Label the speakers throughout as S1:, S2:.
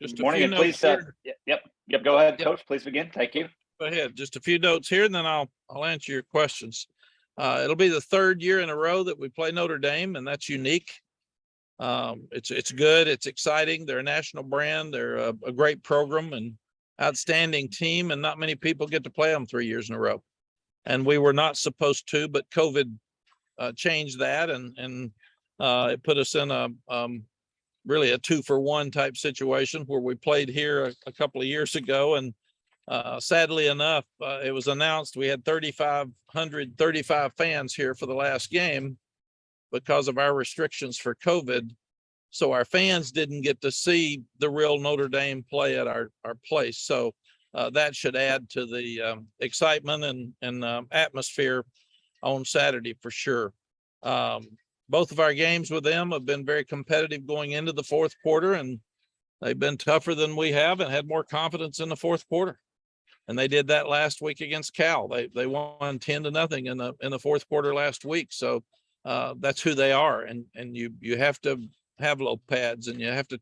S1: Just
S2: Good
S1: a
S2: morning,
S1: few
S2: and
S1: notes
S2: please,
S1: here.
S2: yep, go ahead,
S1: Yep.
S2: Coach, please begin. Thank you.
S1: Go ahead. Just a few notes here, and then I'll answer your questions. It'll be the third year in a row that we play Notre Dame, and that's unique. It's good. It's exciting. They're a national brand. They're a great program and outstanding team, and not many people get to play them 3 years in a row. And we were not supposed to, but COVID changed that, and it put us in a really a 2-for-1 type situation where we played here a couple of years ago, and sadly enough, it was announced we had 3,535 fans here for the last game because of our restrictions for COVID. So our fans didn't get to see the real Notre Dame play at our place. So that should add to the excitement and atmosphere on Saturday for sure. Both of our games with them have been very competitive going into the fourth quarter, and they've been tougher than we have and had more confidence in the fourth quarter. And they did that last week against Cal. They won 10-0 in the fourth quarter last week. So that's who they are. And you have to have low pads, and you have to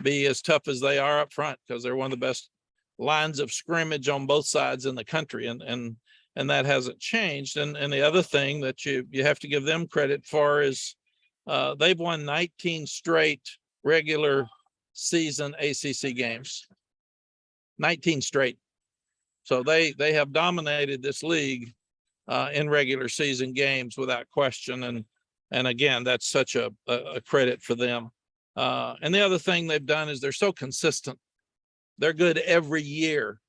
S1: be as tough as they are up front, because they're one of the best lines of scrimmage on both sides in the country. And that hasn't changed. And the other thing that you have to give them credit for is they've won 19 straight regular season ACC games. 19 straight. So they have dominated this league in regular season games without question. And again, that's such a credit for them. And the other thing they've done is they're so consistent. They're good every year.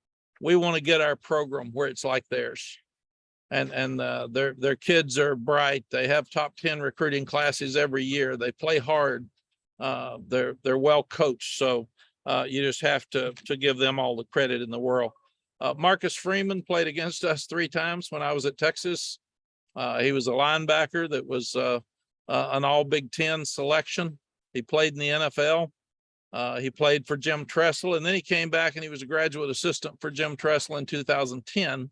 S1: We want to get our program where it's like theirs. And their kids are bright. They have top 10 recruiting classes every year. They play hard. They're well coached. So you just have to give them all the credit in the world. Marcus Freeman played against us 3 times when I was at Texas. He was a linebacker that was an all Big Ten selection. He played in the NFL. He played for Jim Tressel, and then he came back and he was a graduate assistant for Jim Tressel in 2010,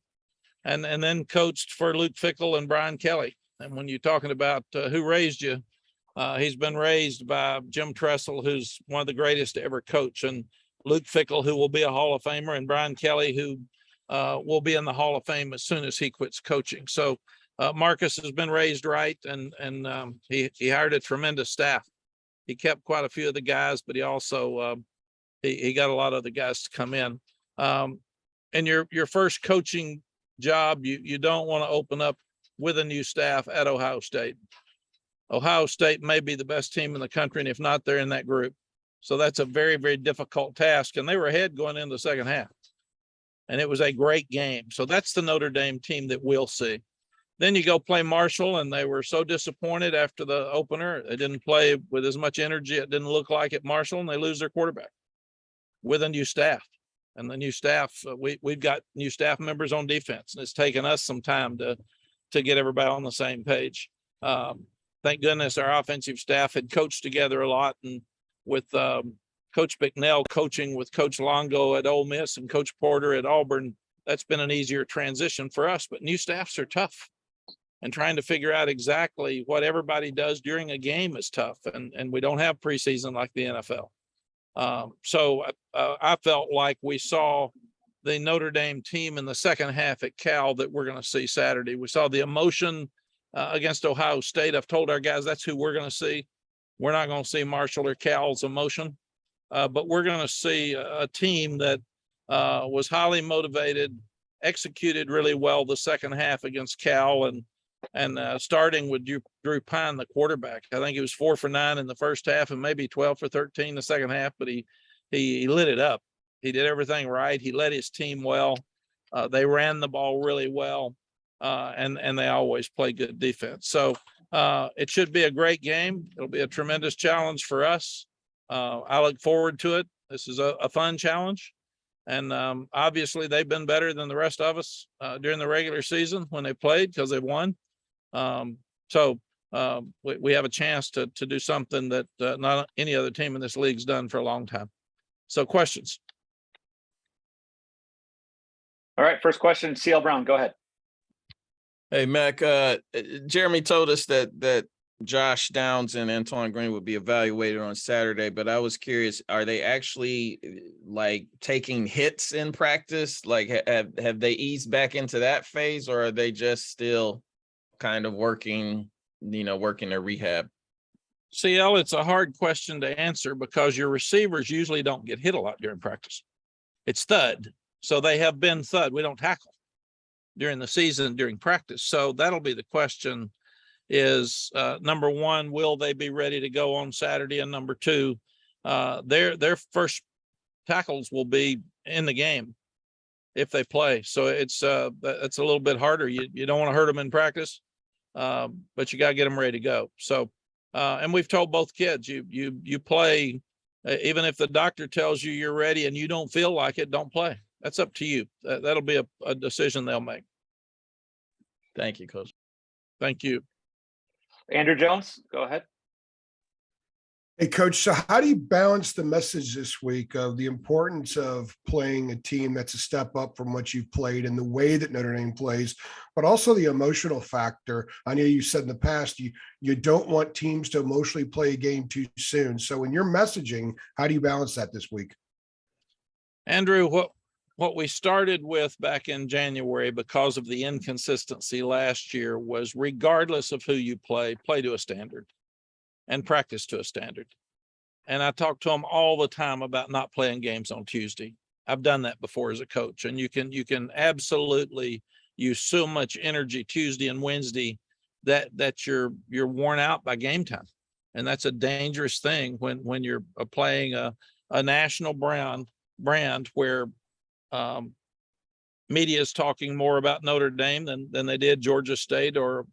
S1: and then coached for Luke Fickell and Brian Kelly. And when you're talking about who raised you, he's been raised by Jim Tressel, who's one of the greatest to ever coach, and Luke Fickell, who will be a Hall of Famer, and Brian Kelly, who will be in the Hall of Fame as soon as he quits coaching. So Marcus has been raised right, and he hired a tremendous staff. He kept quite a few of the guys, but he also he got a lot of the guys to come in. And your first coaching job, you don't want to open up with a new staff at Ohio State. Ohio State may be the best team in the country, and if not, they're in that group. So that's a very, very difficult task. And they were ahead going into the second half. And it was a great game. So that's the Notre Dame team that we'll see. Then you go play Marshall, and they were so disappointed after the opener. They didn't play with as much energy. It didn't look like at Marshall, and they lose their quarterback with a new staff. And the new staff, we've got new staff members on defense, and it's taken us some time to get everybody on the same page. Thank goodness our offensive staff had coached together a lot, and with Coach Bicknell coaching with Coach Longo at Ole Miss and Coach Porter at Auburn, that's been an easier transition for us. But new staffs are tough, and trying to figure out exactly what everybody does during a game is tough. And we don't have preseason like the NFL. So I felt like we saw the Notre Dame team in the second half at Cal that we're going to see Saturday. We saw the emotion against Ohio State. I've told our guys that's who we're going to see. We're not going to see Marshall or Cal's emotion, but we're going to see a team that was highly motivated, executed really well the second half against Cal, and starting with Drew Pine, the quarterback. I think he was 4 for 9 in the first half and maybe 12 for 13 the second half, but he lit it up. He did everything right. He led his team well. They ran the ball really well, and they always play good defense. So it should be a great game. It'll be a tremendous challenge for us. I look forward to it. This is a fun challenge. And obviously they've been better than the rest of us during the regular season when they played, because they won. So we have a chance to do something that not any other team in this league's done for a long time. So questions?
S2: All right, first question, CL Brown, go ahead.
S3: Hey, Mack, Jeremy told us that Josh Downs and Antoine Green would be evaluated on Saturday, but I was curious, are they actually like taking hits in practice? Like have they eased back into that phase, or are they just still kind of working their rehab?
S1: CL, it's a hard question to answer because your receivers usually don't get hit a lot during practice. It's thud. So they have been thud. We don't tackle during the season, during practice. So that'll be the question is, number one, will they be ready to go on Saturday? And number two, their first tackles will be in the game if they play. So it's a little bit harder. You don't want to hurt them in practice, but you got to get them ready to go. So, and we've told both kids, you play, even if the doctor tells you you're ready and you don't feel like it, don't play. That's up to you. That'll be a decision they'll make.
S3: Thank you, Coach.
S1: Thank you.
S2: Andrew Jones, go ahead.
S4: Hey, Coach, so how do you balance the message this week of the importance of playing a team that's a step up from what you've played and the way that Notre Dame plays, but also the emotional factor? I know you said in the past you don't want teams to emotionally play a game too soon. So in your messaging, how do you balance that this week?
S1: Andrew, what we started with back in January because of the inconsistency last year was regardless of who you play to a standard and practice to a standard. And I talk to them all the time about not playing games on Tuesday. I've done that before as a coach, and you can absolutely use so much energy Tuesday and Wednesday that you're worn out by game time. And that's a dangerous thing when you're playing a national brand where media is talking more about Notre Dame than they did Georgia State or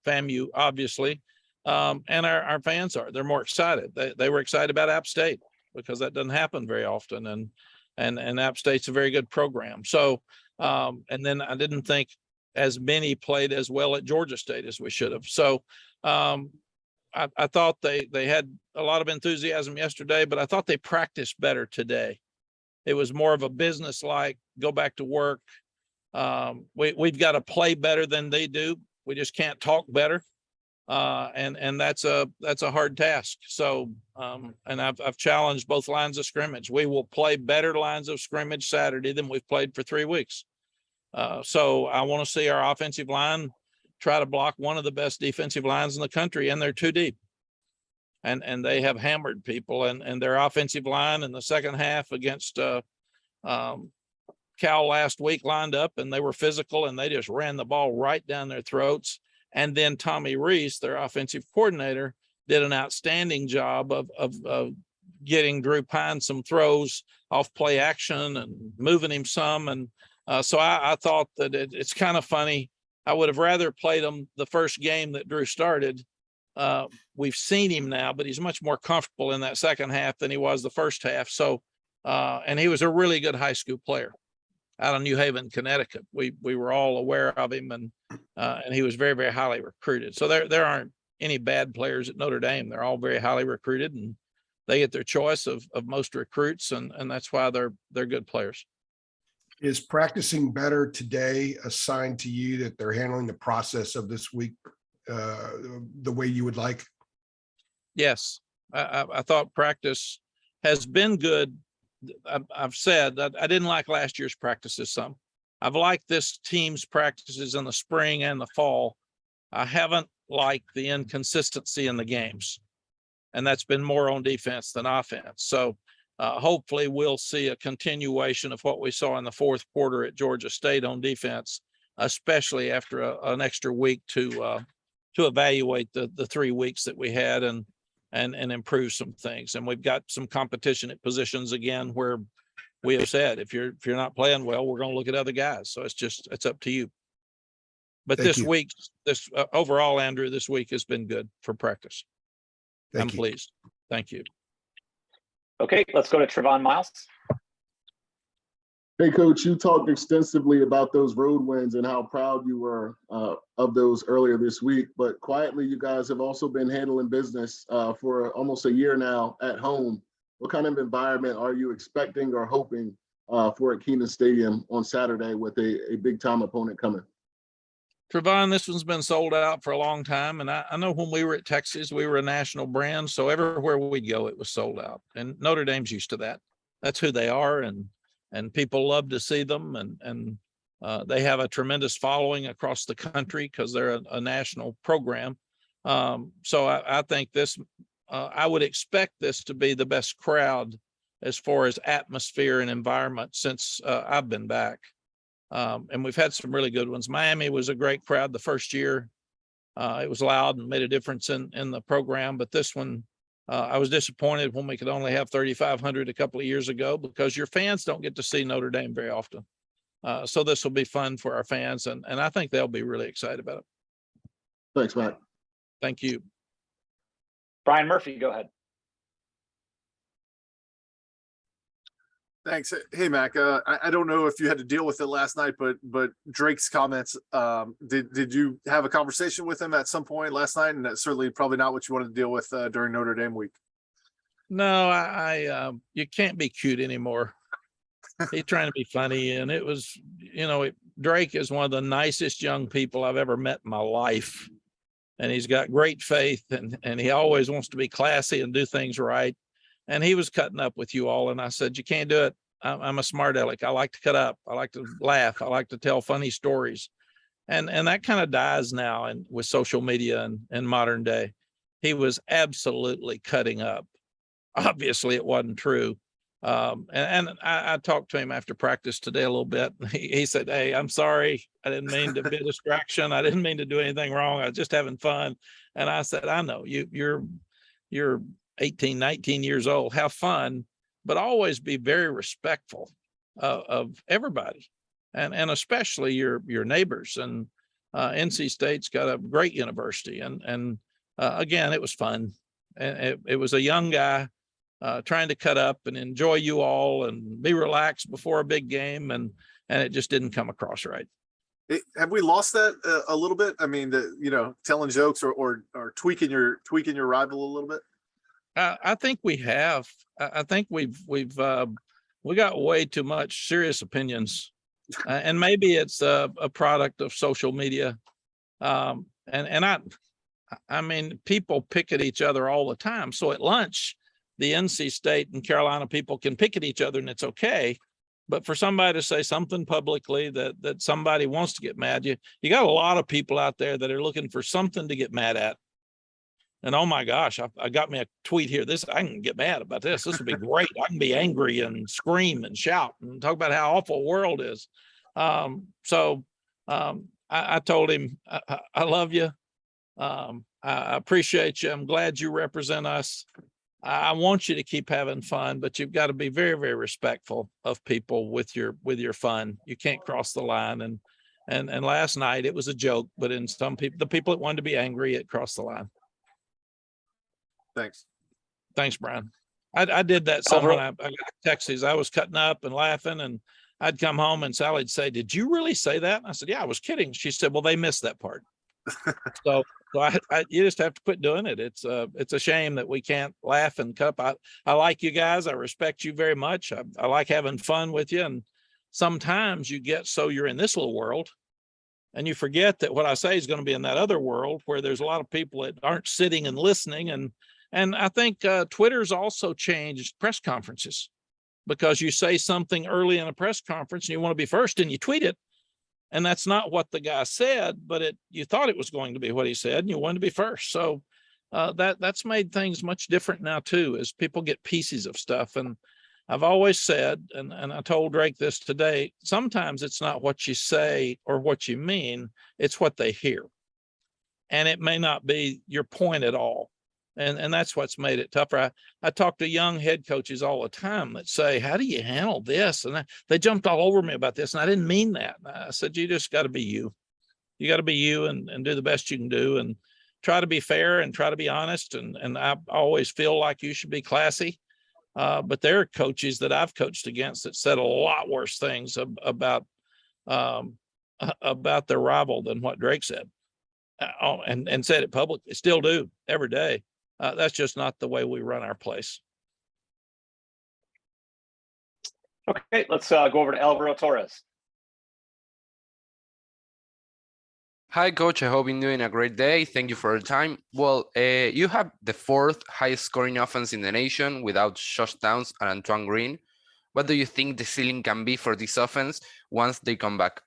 S1: FAMU, obviously. And our fans they're more excited. They were excited about App State because that doesn't happen very often. And App State's a very good program. So, and then I didn't think as many played as well at Georgia State as we should have. So, I thought they had a lot of enthusiasm yesterday, but I thought they practiced better today. It was more of a business like go back to work. We've got to play better than they do. We just can't talk better. And that's a hard task. So, and I've challenged both lines of scrimmage. We will play better lines of scrimmage Saturday than we've played for 3 weeks. So I want to see our offensive line try to block one of the best defensive lines in the country, and they're too deep. And they have hammered people, and their offensive line in the second half against Cal last week lined up, and they were physical, and they just ran the ball right down their throats. And then Tommy Reese, their offensive coordinator, did an outstanding job of getting Drew Pine some throws off play action and moving him some. And so I thought that it's kind of funny. I would have rather played him the first game that Drew started. We've seen him now, but he's much more comfortable in that second half than he was the first half. So, and he was a really good high school player out of New Haven, Connecticut. We were all aware of him, and he was very, very highly recruited. So there aren't any bad players at Notre Dame. They're all very highly recruited, and they get their choice of most recruits, and that's why they're good players.
S4: Is practicing better today a sign to you that they're handling the process of this week the way you would like?
S1: Yes, I thought practice has been good. I've said that I didn't like last year's practices some. I've liked this team's practices in the spring and the fall. I haven't liked the inconsistency in the games, and that's been more on defense than offense. So hopefully we'll see a continuation of what we saw in the fourth quarter at Georgia State on defense, especially after an extra week to evaluate the 3 weeks that we had and improve some things. And we've got some competition at positions again where we have said, if you're not playing well, we're going to look at other guys. So it's up to you. But
S4: Thank you.
S1: week, overall, Andrew, this week has been good for practice. I'm pleased. Thank you.
S2: Okay, let's go to Trevon Miles.
S5: Hey, Coach, you talked extensively about those road wins and how proud you were of those earlier this week. But quietly, you guys have also been handling business for almost a year now at home. What kind of environment are you expecting or hoping for at Keenan Stadium on Saturday with a big-time opponent coming?
S1: Trevon, this one's been sold out for a long time. And I know when we were at Texas, we were a national brand. So everywhere we'd go, it was sold out. And Notre Dame's used to that. That's who they are. And people love to see them. And they have a tremendous following across the country because they're a national program. So I think this, I would expect this to be the best crowd as far as atmosphere and environment since I've been back. And we've had some really good ones. Miami was a great crowd the first year. It was loud and made a difference in the program. But this one, I was disappointed when we could only have 3,500 a couple of years ago because your fans don't get to see Notre Dame very often. So this will be fun for our fans. And I think they'll be really excited about it.
S5: Thanks, Matt.
S1: Thank you.
S2: Brian Murphy, go ahead.
S6: Thanks. Hey, Mack. I don't know if you had to deal with it last night, but Drake's comments. Did you have a conversation with him at some point last night? And that's certainly probably not what you wanted to deal with during Notre Dame week.
S1: No, you can't be cute anymore. He's trying to be funny, and it was, Drake is one of the nicest young people I've ever met in my life, and he's got great faith, and he always wants to be classy and do things right. And he was cutting up with you all. And I said, you can't do it. I'm a smart aleck. I like to cut up. I like to laugh. I like to tell funny stories. And that kind of dies now and with social media and modern day. He was absolutely cutting up. Obviously it wasn't true. And I talked to him after practice today a little bit. He said, hey, I'm sorry. I didn't mean to be a distraction. I didn't mean to do anything wrong. I was just having fun. And I said, I know you're 18, 19 years old, have fun, but always be very respectful of everybody and especially your neighbors. And NC State's got a great university. And again, it was fun. And it was a young guy trying to cut up and enjoy you all and be relaxed before a big game. And it just didn't come across right.
S6: Have we lost that a little bit? I mean, telling jokes or tweaking your rival a little bit?
S1: I think we have. I think we got way too much serious opinions, and maybe it's a product of social media. And I mean, people pick at each other all the time. So at lunch, the NC State and Carolina people can pick at each other, and it's okay. But for somebody to say something publicly that somebody wants to get mad, you got a lot of people out there that are looking for something to get mad at. And oh my gosh, I got me a tweet here. I can get mad about this. This would be great. I can be angry and scream and shout and talk about how awful the world is. So I told him, I love you. I appreciate you. I'm glad you represent us. I want you to keep having fun, but you've got to be very, very respectful of people with your fun. You can't cross the line. And last night it was a joke, but in some people, the people that wanted to be angry, it crossed the line. Thanks, Brian. I did that some when I got Texas. I was cutting up and laughing, and I'd come home and Sally'd say, did you really say that? And I said, yeah, I was kidding. She said, well, they missed that part. So you just have to quit doing it. It's a shame that we can't laugh and cut up. I like you guys. I respect you very much. I like having fun with you. And sometimes you get so you're in this little world and you forget that what I say is going to be in that other world where there's a lot of people that aren't sitting and listening. And I think Twitter's also changed press conferences because you say something early in a press conference and you want to be first and you tweet it. And that's not what the guy said, but you thought it was going to be what he said and you wanted to be first. So that's made things much different now too, as people get pieces of stuff. And I've always said, and I told Drake this today, sometimes it's not what you say or what you mean, it's what they hear. And it may not be your point at all. And that's what's made it tougher. I talk to young head coaches all the time that say, how do you handle this? And they jumped all over me about this. And I didn't mean that. I said, you just got to be you. You got to be you and do the best you can do and try to be fair and try to be honest. And I always feel like you should be classy. But there are coaches that I've coached against that said a lot worse things about their rival than what Drake said. And said it publicly, still do every day. That's just not the way we run our place.
S2: Okay, let's go over to Alvaro Torres.
S7: Hi, Coach. I hope you're doing a great day. Thank you for your time. Well, you have the fourth highest scoring offense in the nation without Josh Downs and Antoine Green. What do you think the ceiling can be for this offense once they come back?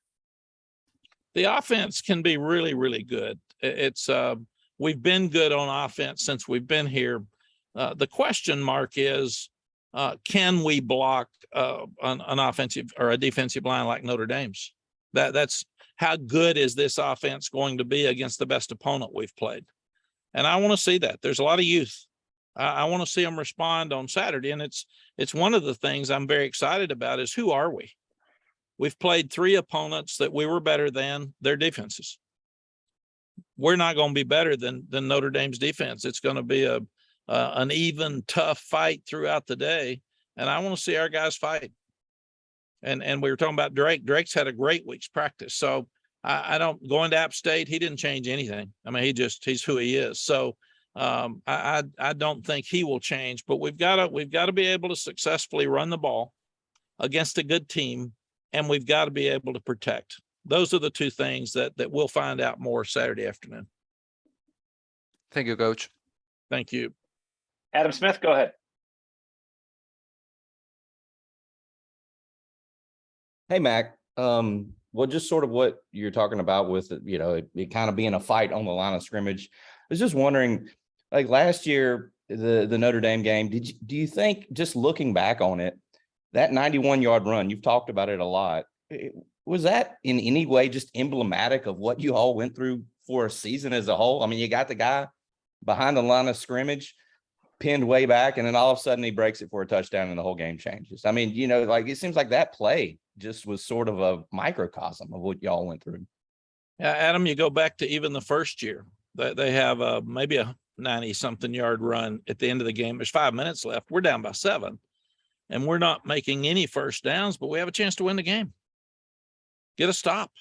S1: The offense can be really, really good. It's we've been good on offense since we've been here. The question mark is, can we block an offensive or a defensive line like Notre Dame's? That's how good is this offense going to be against the best opponent we've played? And I want to see that. There's a lot of youth. I want to see them respond on Saturday. And it's one of the things I'm very excited about is who are we? We've played 3 opponents that we were better than their defenses. We're not going to be better than Notre Dame's defense. It's going to be an even tough fight throughout the day. And I want to see our guys fight. And we were talking about Drake. Drake's had a great week's practice. So I don't going to App State. He didn't change anything. I mean, he's who he is. So I don't think he will change, but we've got to be able to successfully run the ball against a good team. And we've got to be able to protect. Those are the 2 things that we'll find out more Saturday afternoon.
S7: Thank you, Coach.
S1: Thank you.
S2: Adam Smith, go ahead.
S8: Hey, Mac. Well, just sort of what you're talking about with, it kind of being a fight on the line of scrimmage. I was just wondering, like last year, the Notre Dame game, do you think, just looking back on it, that 91-yard run, you've talked about it a lot, was that in any way just emblematic of what you all went through for a season as a whole? I mean, you got the guy behind the line of scrimmage, pinned way back, and then all of a sudden he breaks it for a touchdown and the whole game changes. I mean, like it seems like that play just was sort of a microcosm of what y'all went through.
S1: Yeah, Adam, you go back to even the first year. They have maybe a 90-something yard run at the end of the game. There's 5 minutes left. We're down by 7. And we're not making any first downs, but we have a chance to win the game. Get a stop.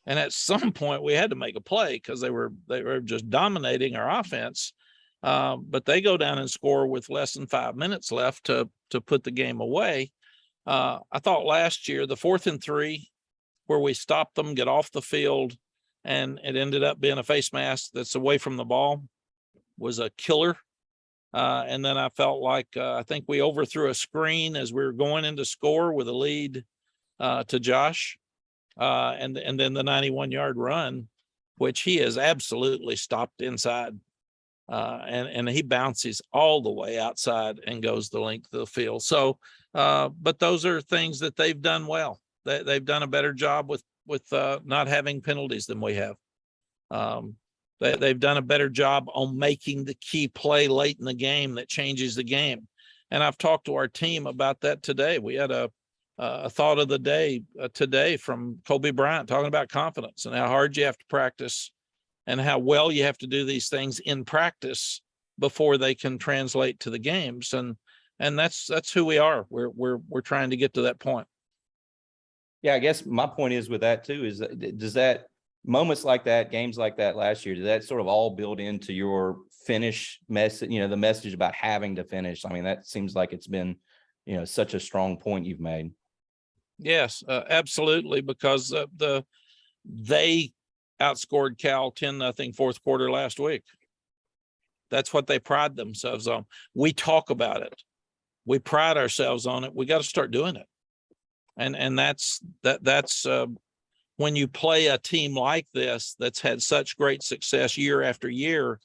S1: And at some point we had to make a play because they were just dominating our offense. But they go down and score with less than 5 minutes left to put the game away. I thought last year, the 4th and 3, where we stopped them, get off the field, and it ended up being a face mask that's away from the ball, was a killer. And then I felt like I think we overthrew a screen as we were going into score with a lead to Josh. And then the 91-yard run, which he has absolutely stopped inside. And he bounces all the way outside and goes the length of the field. So, but those are things that they've done well. They've done a better job with not having penalties than we have. They've done a better job on making the key play late in the game that changes the game. And I've talked to our team about that today. We had a thought of the day today from Kobe Bryant talking about confidence and how hard you have to practice and how well you have to do these things in practice before they can translate to the games. And that's who we are. We're trying to get to that point.
S8: Yeah, I guess my point is with that too, is does that moments like that, games like that last year, did that sort of all build into your finish message, the message about having to finish? I mean, that seems like it's been, such a strong point you've made.
S1: Yes, absolutely. Because they outscored Cal 10-0 4th quarter last week. That's what they pride themselves on. We talk about it. We pride ourselves on it. We got to start doing it. And that's when you play a team like this that's had such great success year after year.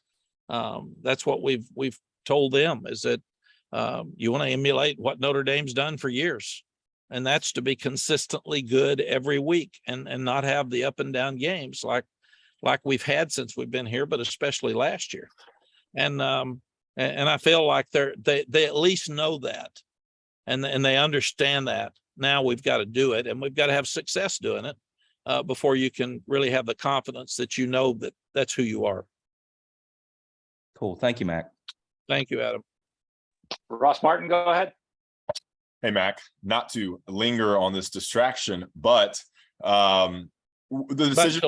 S1: That's what we've told them, is that you want to emulate what Notre Dame's done for years. And that's to be consistently good every week and not have the up and down games like we've had since we've been here, but especially last year. And I feel like they at least know that and they understand that. Now we've got to do it, and we've got to have success doing it before you can really have the confidence that that's who you are.
S8: Cool. Thank you, Mac.
S1: Thank you, Adam.
S2: Ross Martin, go ahead.
S9: Hey, Mac, not to linger on this distraction, but the decision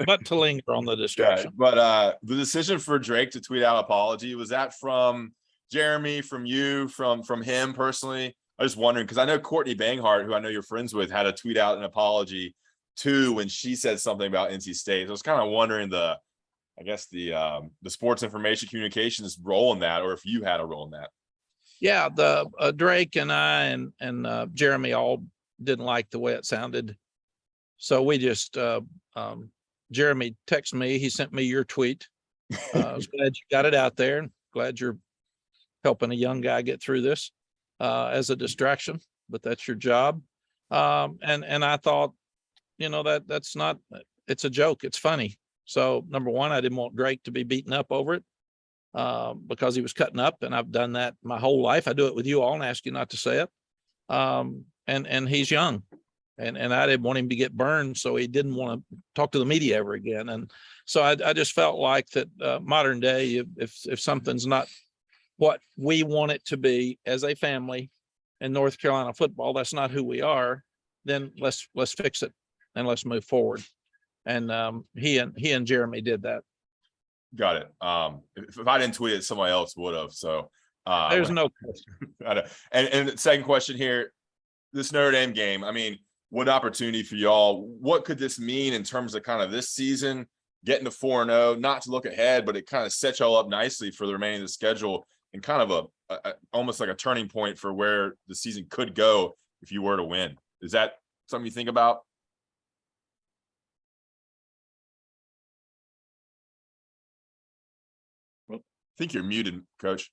S1: but to linger on the distraction.
S9: Yeah, but the decision for Drake to tweet out apology, was that from Jeremy, from you, from him personally? I was wondering, because I know Courtney Banghart, who I know you're friends with, had a tweet out an apology too when she said something about NC State. So I was kind of wondering the sports information communications role in that, or if you had a role in that.
S1: Yeah, the Drake and I and Jeremy all didn't like the way it sounded. So we just Jeremy texted me. He sent me your tweet. I was glad you got it out there. Glad you're helping a young guy get through this as a distraction, but that's your job. And I thought, that's not, it's a joke. It's funny. So number one, I didn't want Drake to be beaten up over it because he was cutting up, and I've done that my whole life. I do it with you all and ask you not to say it. And he's young, and I didn't want him to get burned, so he didn't want to talk to the media ever again. And so I just felt like that modern day, if something's not what we want it to be as a family in North Carolina football, that's not who we are, then let's fix it and let's move forward. And he and Jeremy did that.
S9: Got it. If I didn't tweet it, somebody else would have. So
S1: There's no question.
S9: And the second question here, this Notre Dame game, I mean, what opportunity for y'all? What could this mean in terms of kind of this season, getting to 4-0, not to look ahead, but it kind of sets y'all up nicely for the remaining of the schedule and kind of a almost like a turning point for where the season could go if you were to win. Is that something you think about? I think you're muted, Coach.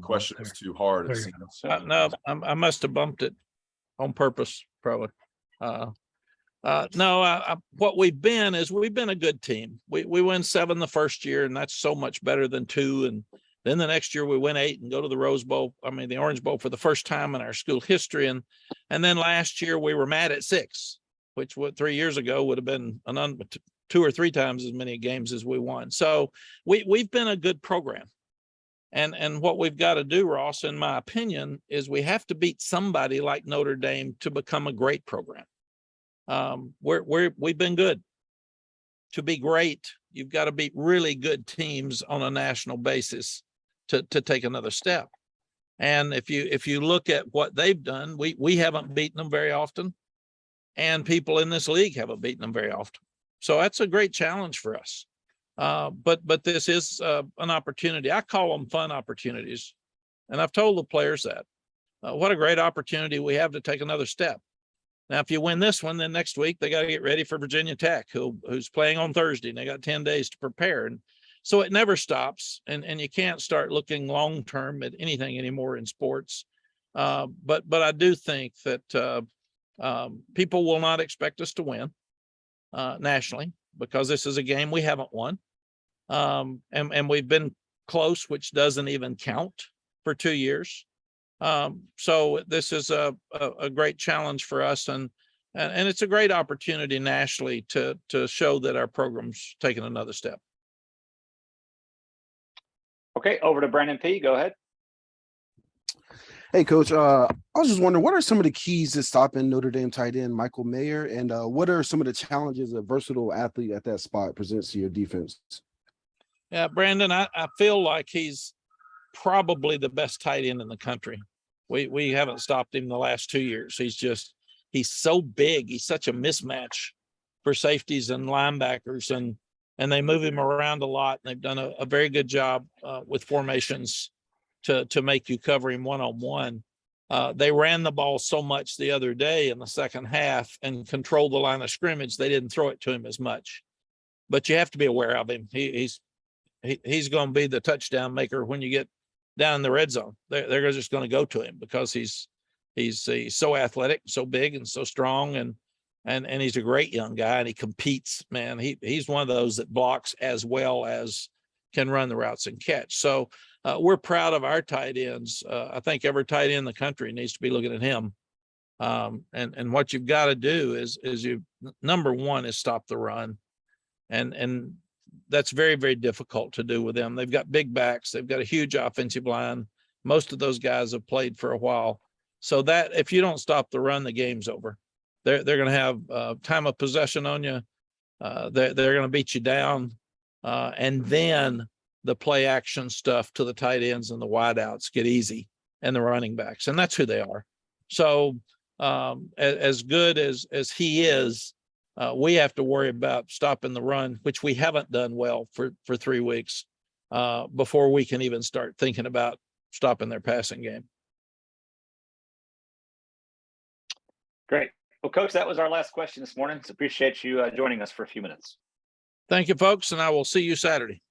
S9: Question is too hard. It seems.
S1: No, I must have bumped it on purpose, probably. No, what we've been a good team. We win 7 the first year, and that's so much better than 2. And then the next year we win 8 and go to the Rose Bowl. The Orange Bowl for the first time in our school history. And then last year we were mad at 6, which 3 years ago would have been 2 or 3 times as many games as we won. So we've been a good program. And what we've got to do, Ross, in my opinion, is we have to beat somebody like Notre Dame to become a great program. We've been good. To be great, you've got to beat really good teams on a national basis to take another step. And if you look at what they've done, we haven't beaten them very often, and people in this league haven't beaten them very often. So that's a great challenge for us. But this is an opportunity. I call them fun opportunities, and I've told the players that. What a great opportunity we have to take another step. Now, if you win this one, then next week they got to get ready for Virginia Tech, who's playing on Thursday, and they got 10 days to prepare. And so it never stops, and you can't start looking long term at anything anymore in sports. But I do think that people will not expect us to win nationally, because this is a game we haven't won. And we've been close, which doesn't even count, for 2 years. So this is a great challenge for us, and it's a great opportunity nationally to show that our program's taking another step.
S2: Okay, over to Brandon P. Go ahead.
S10: Hey, Coach. I was just wondering, what are some of the keys to stopping Notre Dame tight end Michael Mayer, and what are some of the challenges a versatile athlete at that spot presents to your defense?
S1: Yeah, Brandon, I feel like he's probably the best tight end in the country. We haven't stopped him the last 2 years. He's so big. He's such a mismatch for safeties and linebackers, and they move him around a lot. And they've done a very good job with formations to make you cover him one-on-one. They ran the ball so much the other day in the second half and controlled the line of scrimmage. They didn't throw it to him as much, but you have to be aware of him. He's going to be the touchdown maker when you get down in the red zone. They're just going to go to him because he's so athletic, so big, and so strong, and he's a great young guy, and he competes, man. He's one of those that blocks as well as can run the routes and catch. So we're proud of our tight ends. I think every tight end in the country needs to be looking at him. And what you've got to do is number one is stop the run. And that's very, very difficult to do with them. They've got big backs. They've got a huge offensive line. Most of those guys have played for a while. So that if you don't stop the run, the game's over. They're going to have time of possession on you. They're going to beat you down. And then the play action stuff to the tight ends and the wideouts get easy. and the running backs, and that's who they are. So as good as he is, we have to worry about stopping the run, which we haven't done well for 3 weeks before we can even start thinking about stopping their passing game.
S2: Great. Well, Coach, that was our last question this morning. So appreciate you joining us for a few minutes.
S1: Thank you, folks, and I will see you Saturday.